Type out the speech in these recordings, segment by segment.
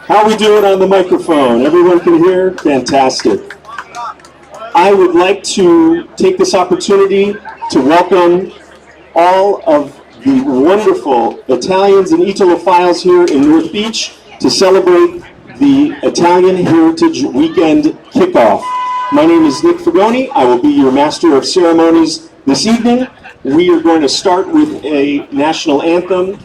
How are we doing on the microphone? Everyone can hear? Fantastic. I would like to take this opportunity to welcome all of the wonderful Italians and Italophiles here in North Beach to celebrate the Italian Heritage Weekend Kickoff. My name is Nick Fagoni. I will be your Master of Ceremonies this evening. We are going to start with a national anthem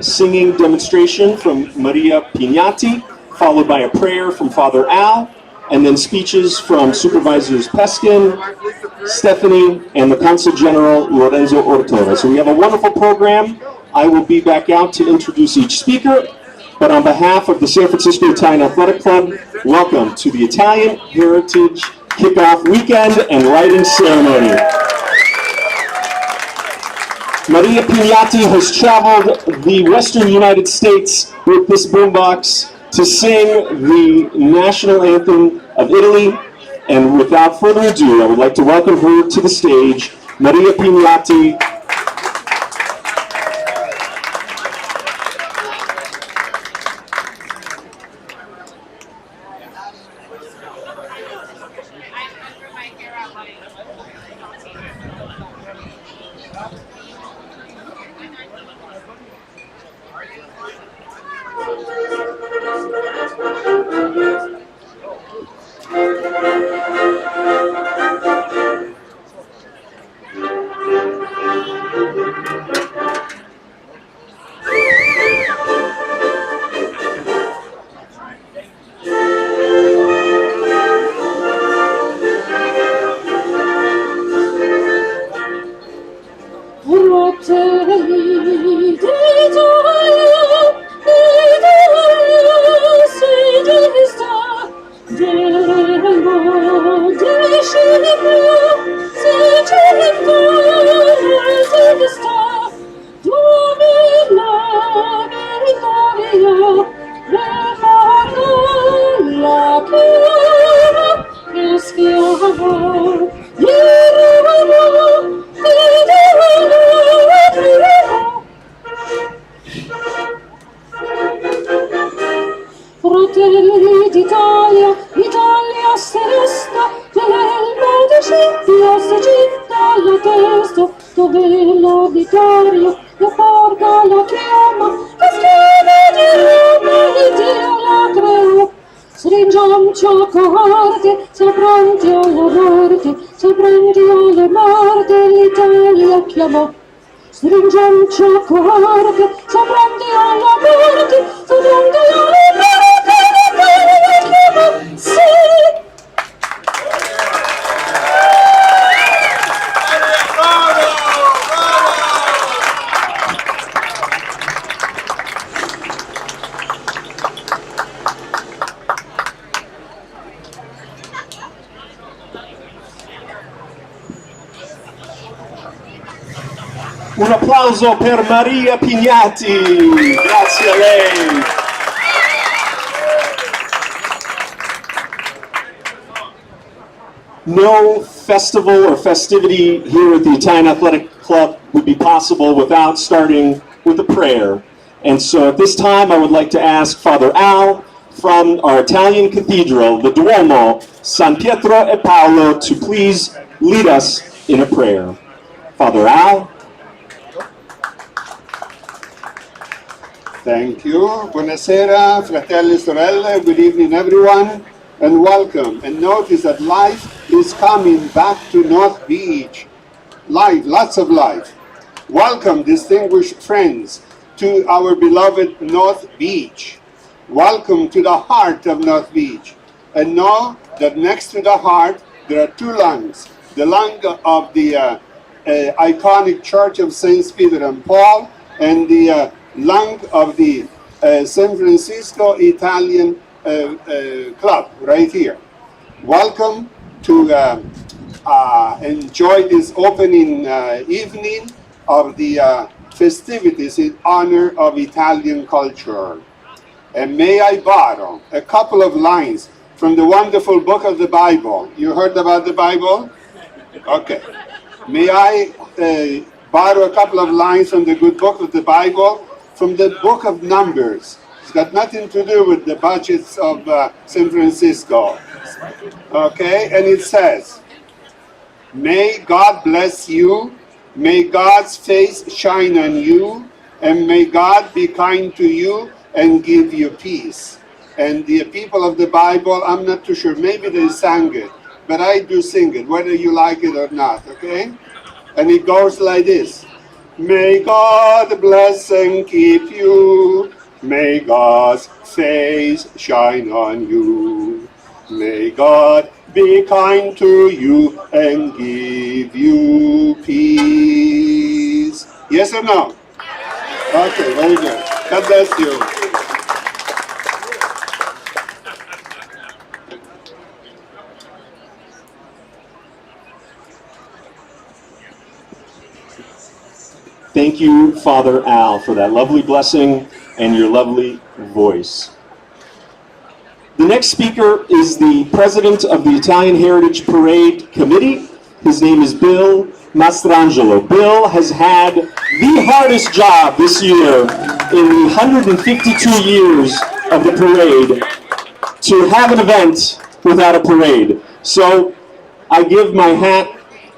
singing demonstration from Maria Pignati, followed by a prayer from Father Al, and then speeches from Supervisors Peskin, Stephanie, and the Consul General, Lorenzo Ortona. So we have a wonderful program. I will be back out to introduce each speaker, but on behalf of the San Francisco Italian Athletic Club, welcome to the Italian Heritage Kickoff Weekend and Writing Ceremony. Maria Pignati has traveled the western United States with this boombox to sing the national anthem of Italy. And without further ado, I would like to welcome her to the stage, Maria Pignati. Fratelli d'Italia, Italia se resta, l'elmo di Scipio si gitta la testa, dove la vittoria, la porga la chiama, che schiava di Roma e Dio la creò. Stringiamoci a corte, siamo pronti alla morte, siamo pronti alla morte, l'Italia chiamò. Stringiamoci a corte, siamo pronti alla morte, siamo pronti alla morte, l'Italia chiamò. Sì! Un applauso per Maria Pignati. Grazie a lei. No festival or festivity here at the Italian Athletic Club would be possible without starting with a prayer. And so at this time, I would like to ask Father Al from our Italian cathedral, the Duomo, San Pietro e Paolo, to please lead us in a prayer. Father Al. Thank you. Buonasera, fratelli e sorelle. Good evening, everyone, and welcome. And notice that life is coming back to North Beach. Life, lots of life. Welcome, distinguished friends, to our beloved North Beach. Welcome to the heart of North Beach. And know that next to the heart, there are two lungs. The lung of the iconic Church of Saints Peter and Paul, and the lung of the San Francisco Italian Club right here. Welcome to enjoy this opening evening of the festivities in honor of Italian culture. And may I borrow a couple of lines from the wonderful book of the Bible. You heard about the Bible? Okay. May I borrow a couple of lines from the good book of the Bible, from the book of Numbers. It's got nothing to do with the budgets of San Francisco. Okay, and it says, may God bless you, may God's face shine on you, and may God be kind to you and give you peace. And the people of the Bible, I'm not too sure, maybe they sang it, but I do sing it, whether you like it or not, okay? And it goes like this. May God bless and keep you. May God's face shine on you. May God be kind to you and give you peace. Yes or no? Okay, very good. God bless you. Thank you, Father Al, for that lovely blessing and your lovely voice. The next speaker is the president of the Italian Heritage Parade Committee. His name is Bill Mastrangelo. Bill has had the hardest job this year in the 152 years of the parade to have an event without a parade. So I give my hat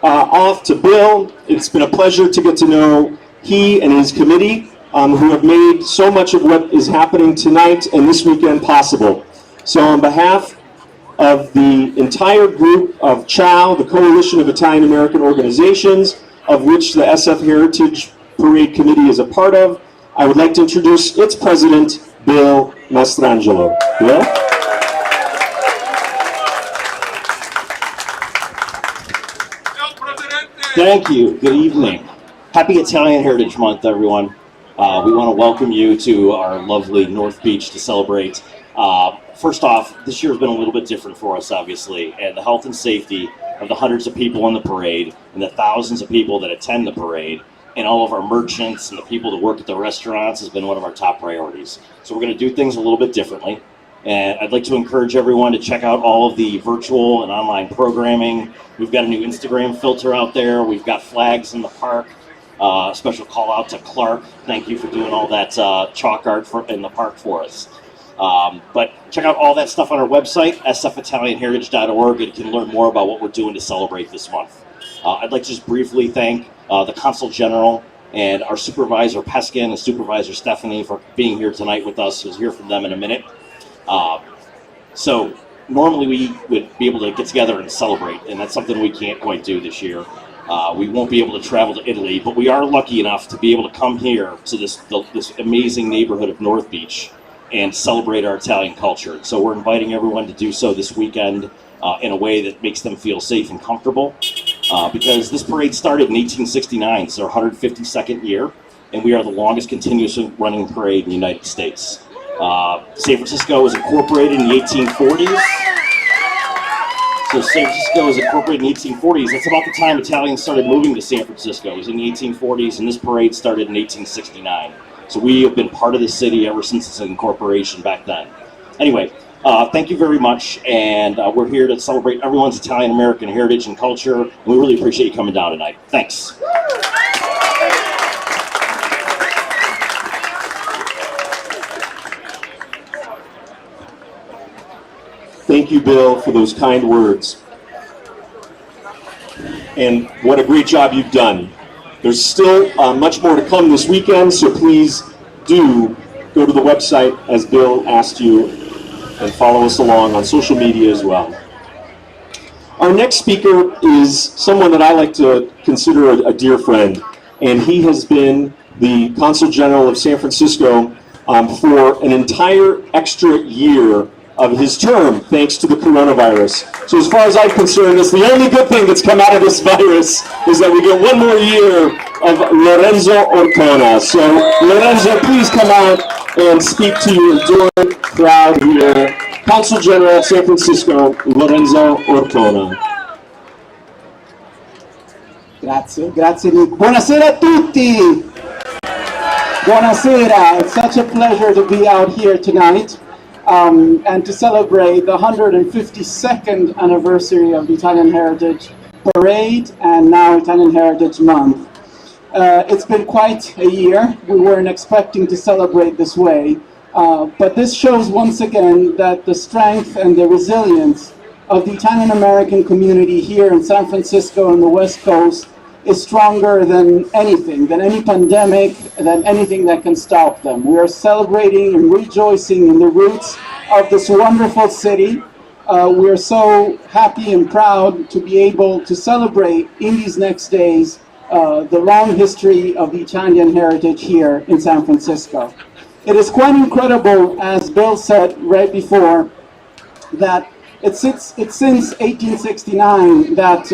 off to Bill. It's been a pleasure to get to know he and his committee who have made so much of what is happening tonight and this weekend possible. So on behalf of the entire group of CHOW, the Coalition of Italian American Organizations, of which the SF Heritage Parade Committee is a part of, I would like to introduce its president, Bill Mastrangelo. Bill? Thank you. Good evening. Happy Italian Heritage Month, everyone. We want to welcome you to our lovely North Beach to celebrate. First off, this year has been a little bit different for us, obviously, and the health and safety of the hundreds of people in the parade and the thousands of people that attend the parade and all of our merchants and the people that work at the restaurants has been one of our top priorities. So we're going to do things a little bit differently. And I'd like to encourage everyone to check out all of the virtual and online programming. We've got a new Instagram filter out there. We've got flags in the park. Special call out to Clark. Thank you for doing all that chalk art in the park for us. But check out all that stuff on our website, sfitalianheritage.org, and you can learn more about what we're doing to celebrate this month. I'd like to just briefly thank the Consul General and our Supervisor Peskin and Supervisor Stephanie for being here tonight with us. We'll hear from them in a minute. So normally we would be able to get together and celebrate, and that's something we can't quite do this year. We won't be able to travel to Italy, but we are lucky enough to be able to come here to this amazing neighborhood of North Beach and celebrate our Italian culture. So we're inviting everyone to do so this weekend in a way that makes them feel safe and comfortable, because this parade started in 1869. It's our 152nd year, and we are the longest continuous running parade in the United States. San Francisco was incorporated in the 1840s. So San Francisco was incorporated in the 1840s. That's about the time Italians started moving to San Francisco. It was in the 1840s, and this parade started in 1869. So we have been part of the city ever since its incorporation back then. Anyway, thank you very much, and we're here to celebrate everyone's Italian American heritage and culture, and we really appreciate you coming down tonight. Thanks. Thank you, Bill, for those kind words. And what a great job you've done. There's still much more to come this weekend, so please do go to the website as Bill asked you and follow us along on social media as well. Our next speaker is someone that I like to consider a dear friend, and he has been the Consul General of San Francisco for an entire extra year of his term, thanks to the coronavirus. So as far as I'm concerned, it's the only good thing that's come out of this virus is that we get one more year of Lorenzo Ortona. So Lorenzo, please come out and speak to your adored crowd here. Consul General, San Francisco, Lorenzo Ortona. Grazie, grazie Nick. Buonasera a tutti! Buonasera, it's such a pleasure to be out here tonight. And to celebrate the 152nd anniversary of the Italian Heritage Parade and now Italian Heritage Month. It's been quite a year. We weren't expecting to celebrate this way, But this shows once again that the strength and the resilience of the Italian American community here in San Francisco and the West Coast is stronger than anything, than any pandemic, than anything that can stop them. We are celebrating and rejoicing in the roots of this wonderful city. We are so happy and proud to be able to celebrate in these next days the long history of the Italian heritage here in San Francisco. It is quite incredible, as Bill said right before, that it's since 1869 that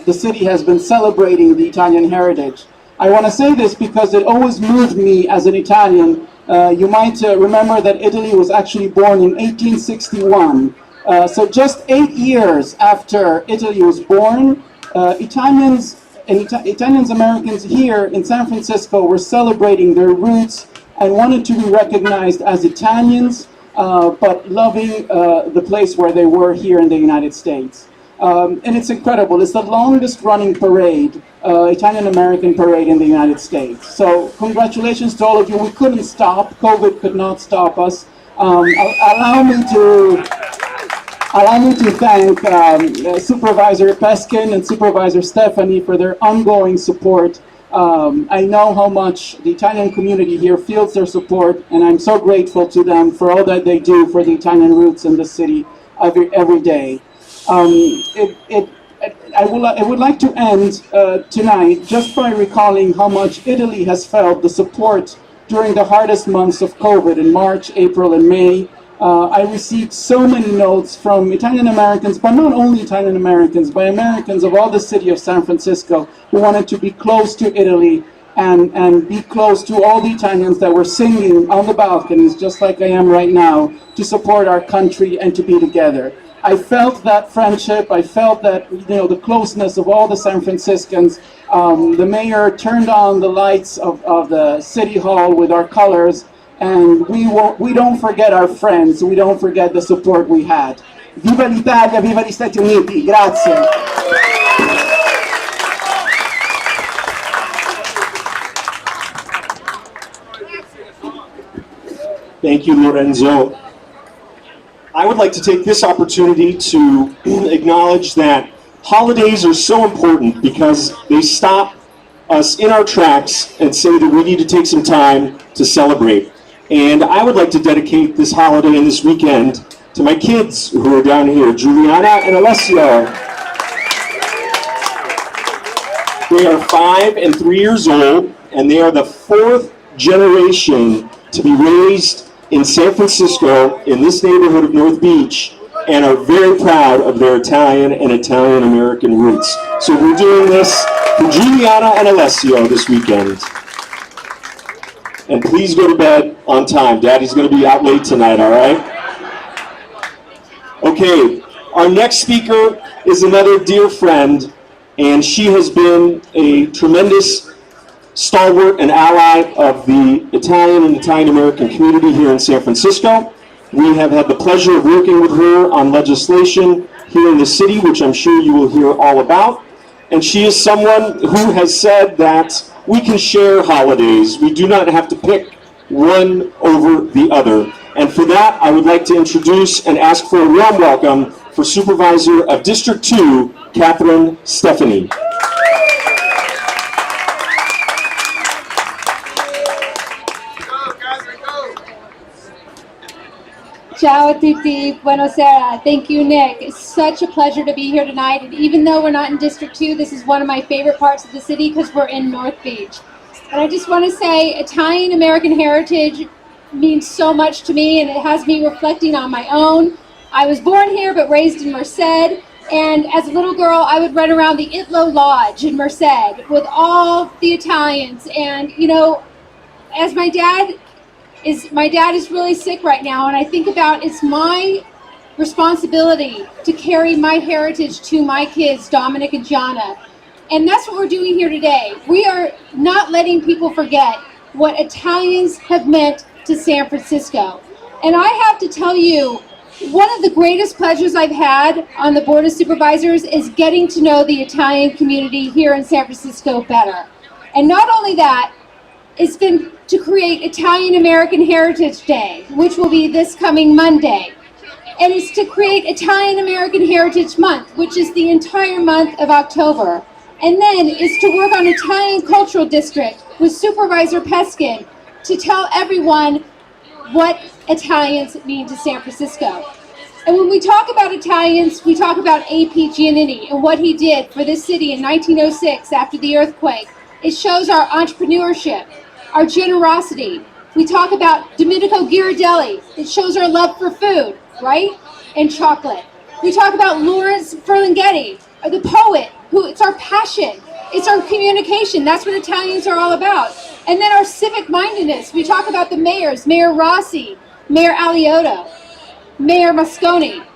the city has been celebrating the Italian heritage. I want to say this because it always moved me as an Italian. You might remember that Italy was actually born in 1861. So just 8 years after Italy was born, Italians Americans here in San Francisco were celebrating their roots and wanted to be recognized as Italians, but loving the place where they were here in the United States. And it's incredible. It's the longest running parade, Italian American parade in the United States. So congratulations to all of you. We couldn't stop. COVID could not stop us. Allow me to thank Supervisor Peskin and Supervisor Stephanie for their ongoing support. I know how much the Italian community here feels their support, and I'm so grateful to them for all that they do for the Italian roots in the city every day. I would like to end tonight just by recalling how much Italy has felt the support during the hardest months of COVID in March, April, and May. I received so many notes from Italian Americans, but not only Italian Americans, but Americans of all the city of San Francisco who wanted to be close to Italy and be close to all the Italians that were singing on the balconies, just like I am right now, to support our country and to be together. I felt that friendship. I felt that, the closeness of all the San Franciscans. The mayor turned on the lights of the city hall with our colors. And we don't forget our friends, we don't forget the support we had. Viva l'Italia, viva gli Stati Uniti, grazie. Thank you, Lorenzo. I would like to take this opportunity to acknowledge that holidays are so important because they stop us in our tracks and say that we need to take some time to celebrate. And I would like to dedicate this holiday and this weekend to my kids who are down here, Juliana and Alessio. They are 5 and 3 years old, and they are the 4th generation to be raised in San Francisco, in this neighborhood of North Beach, and are very proud of their Italian and Italian American roots. So we're doing this for Juliana and Alessio this weekend. And please go to bed on time. Daddy's going to be out late tonight, all right? Okay, our next speaker is another dear friend, and she has been a tremendous stalwart and ally of the Italian and Italian American community here in San Francisco. We have had the pleasure of working with her on legislation here in the city, which I'm sure you will hear all about. And she is someone who has said that we can share holidays. We do not have to pick one over the other. And for that, I would like to introduce and ask for a warm welcome for Supervisor of District 2, Catherine Stephanie. Ciao a tutti, buonasera. Thank you, Nick. It's such a pleasure to be here tonight. And even though we're not in District 2, this is one of my favorite parts of the city because we're in North Beach. And I just want to say Italian American heritage means so much to me, and it has me reflecting on my own. I was born here but raised in Merced. And as a little girl, I would run around the Itlo Lodge in Merced with all the Italians. And, as my dad is really sick right now, and I think about it's my responsibility to carry my heritage to my kids, Dominic and Gianna. And that's what we're doing here today. We are not letting people forget what Italians have meant to San Francisco. And I have to tell you, one of the greatest pleasures I've had on the Board of Supervisors is getting to know the Italian community here in San Francisco better. And not only that, has been to create Italian American Heritage Day, which will be this coming Monday. And it's to create Italian American Heritage Month, which is the entire month of October. And then is to work on Italian Cultural District with Supervisor Peskin to tell everyone what Italians mean to San Francisco. And when we talk about Italians, we talk about A.P. Giannini and what he did for this city in 1906 after the earthquake. It shows our entrepreneurship, our generosity. We talk about Domenico Ghirardelli. It shows our love for food, right? And chocolate. We talk about Lawrence Ferlinghetti, the poet, who it's our passion. It's our communication. That's what Italians are all about. And then our civic mindedness. We talk about the mayors, Mayor Rossi, Mayor Aliotto, Mayor Moscone.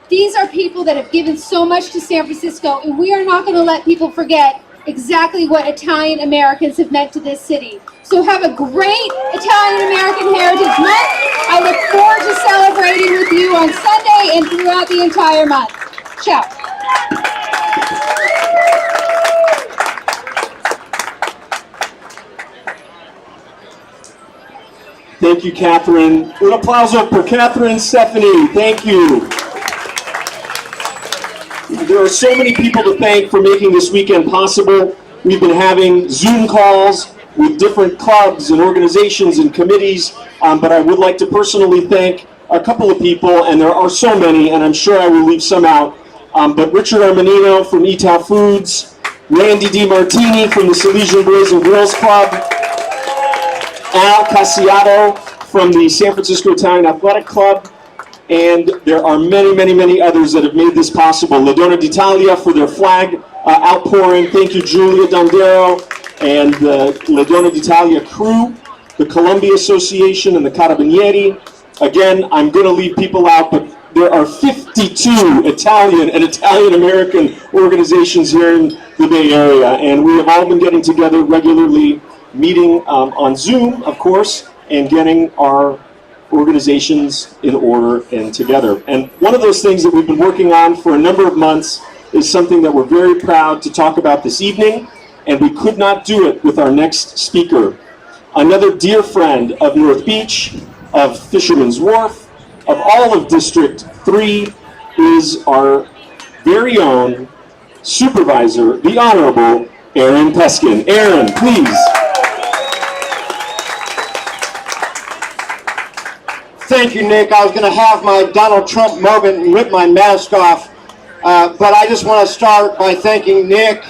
These are people that have given so much to San Francisco, and we are not going to let people forget exactly what Italian Americans have meant to this city. So have a great Italian American Heritage Month. I look forward to celebrating with you on Sunday and throughout the entire month. Ciao. Thank you, Catherine. Un applauso per Catherine Stephanie. Thank you. There are so many people to thank for making this weekend possible. We've been having Zoom calls with different clubs and organizations and committees, but I would like to personally thank a couple of people, and there are so many, and I'm sure I will leave some out. But Richard Armanino from Etal Foods, Randy DiMartini from the Salesian Boys and Girls Club, Al Casiato from the San Francisco Italian Athletic Club, and there are many, many, many others that have made this possible. La Donna d'Italia for their flag outpouring. Thank you, Julia Dondero and the La Donna d'Italia crew, the Columbia Association and the Carabinieri. Again, I'm going to leave people out, but there are 52 Italian and Italian-American organizations here in the Bay Area, and we have all been getting together regularly, meeting on Zoom, of course, and getting our organizations in order and together. And one of those things that we've been working on for a number of months is something that we're very proud to talk about this evening, and we could not do it with our next speaker. Another dear friend of North Beach, of Fisherman's Wharf, of all of District 3, is our very own Supervisor, the Honorable Aaron Peskin. Aaron, please. Thank you, Nick. I was going to have my Donald Trump moment and rip my mask off, but I just want to start by thanking Nick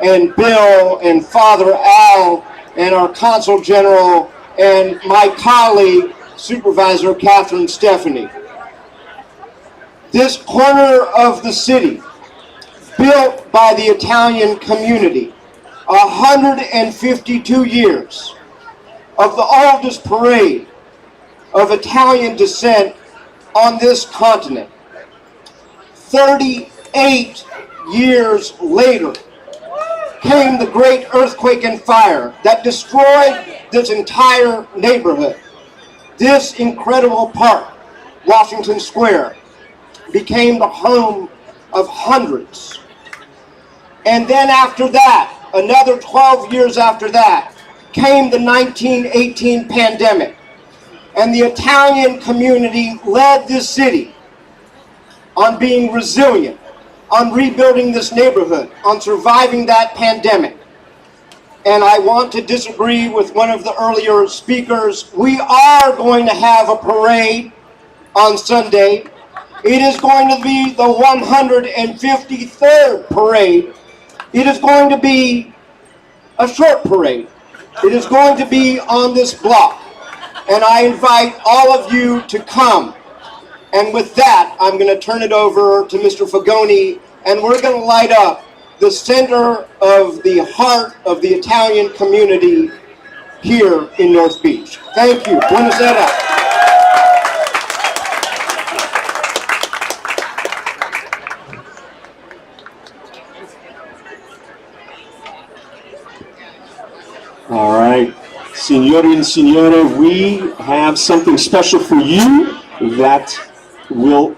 and Bill and Father Al and our Consul General and my colleague, Supervisor Catherine Stephanie. This corner of the city, built by the Italian community, 152 years of the oldest parade of Italian descent on this continent. 38 years later came the great earthquake and fire that destroyed this entire neighborhood. This incredible park, Washington Square, became the home of hundreds. And then after that, another 12 years after that, came the 1918 pandemic. And the Italian community led this city on being resilient, on rebuilding this neighborhood, on surviving that pandemic. And I want to disagree with one of the earlier speakers. We are going to have a parade on Sunday. It is going to be the 153rd parade. It is going to be a short parade. It is going to be on this block. And I invite all of you to come. And with that, I'm going to turn it over to Mr. Fagoni, and we're going to light up the center of the heart of the Italian community here in North Beach. Thank you. Buonasera. All right. Signori and Signore, we have something special for you that will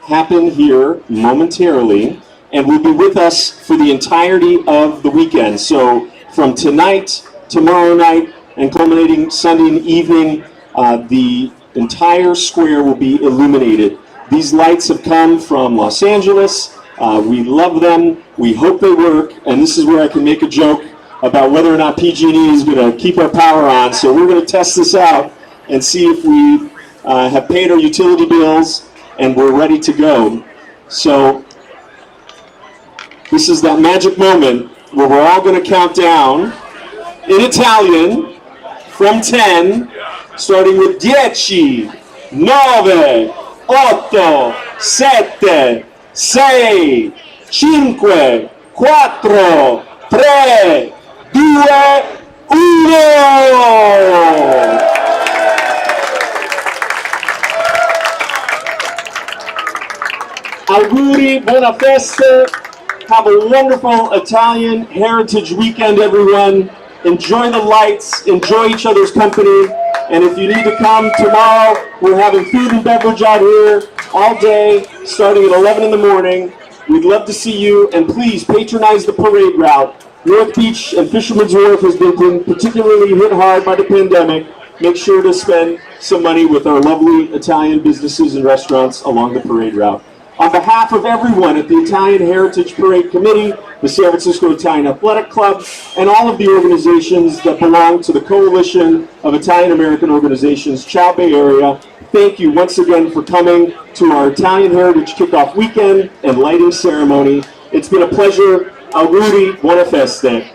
happen here momentarily and will be with us for the entirety of the weekend. So from tonight, tomorrow night, and culminating Sunday evening, the entire square will be illuminated. These lights have come from Los Angeles. We love them. We hope they work. And this is where I can make a joke about whether or not PG&E is going to keep our power on. So we're going to test this out and see if we have paid our utility bills and we're ready to go. So this is that magic moment where we're all going to count down in Italian from 10, starting with 10, 9, 8, 7, 6, 5, 4, 3, 2, 1. Auguri, buona festa. Have a wonderful Italian Heritage Weekend, everyone. Enjoy the lights, enjoy each other's company. And if you need to come tomorrow, we're having food and beverage out here all day, starting at 11 in the morning. We'd love to see you, and please patronize the parade route. North Beach and Fisherman's Wharf has been particularly hit hard by the pandemic. Make sure to spend some money with our lovely Italian businesses and restaurants along the parade route. On behalf of everyone at the Italian Heritage Parade Committee, the San Francisco Italian Athletic Club, and all of the organizations that belong to the Coalition of Italian American Organizations, Ciao Bay Area, thank you once again for coming to our Italian Heritage Kickoff Weekend and lighting ceremony. It's been a pleasure. Auguri, buona festa.